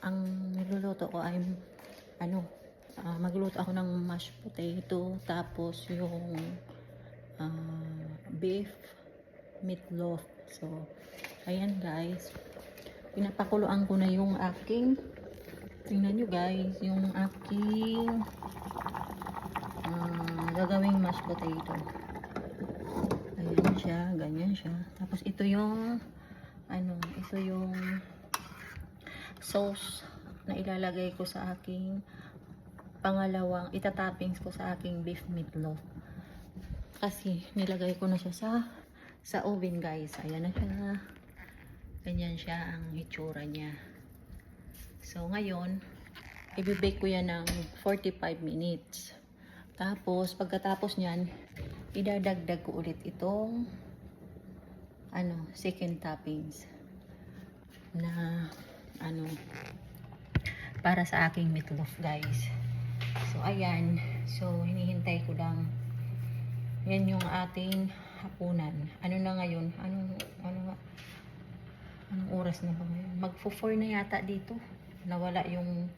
ang niluluto ko ay magluluto ako ng mashed potato, tapos yung beef meatloaf. So ayan guys, pinapakuluan ko na yung aking, tingnan nyo guys, yung aking gagawing mashed potato. Ayan siya, ganyan siya. Tapos ito yung ito yung sauce na ilalagay ko sa aking pangalawang itatoppings ko sa aking beef meatloaf. Kasi nilagay ko na siya sa oven guys. Ayan na siya. Ganyan siya ang itsura niya. So ngayon, i-bake ko yan ng 45 minutes. Tapos pagkatapos niyan, idadagdag ko ulit itong second toppings na para sa aking meatloaf guys. So ayan, so hinihintay ko lang. Yan yung ating hapunan. Ano na ngayon? Anong oras na ba ngayon? Magfo-4 na yata dito. Nawala yung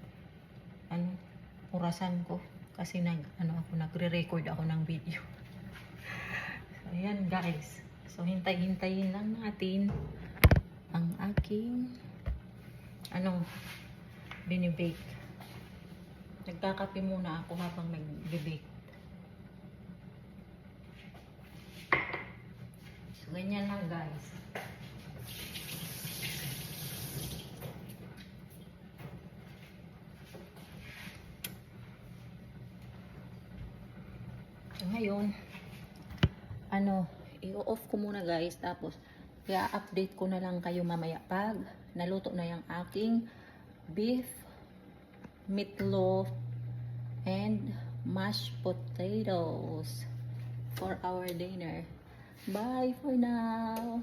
orasan ko kasi nagre-record ako ng video. So ayan guys. So hintay-hintayin lang natin ang aking binibake. Nagkakape muna ako habang nag-bake. So ganyan lang guys. So ngayon, i-off ko muna guys, tapos i-update ko na lang kayo mamaya pag naluto na yung aking beef meatloaf and mashed potatoes for our dinner. Bye for now.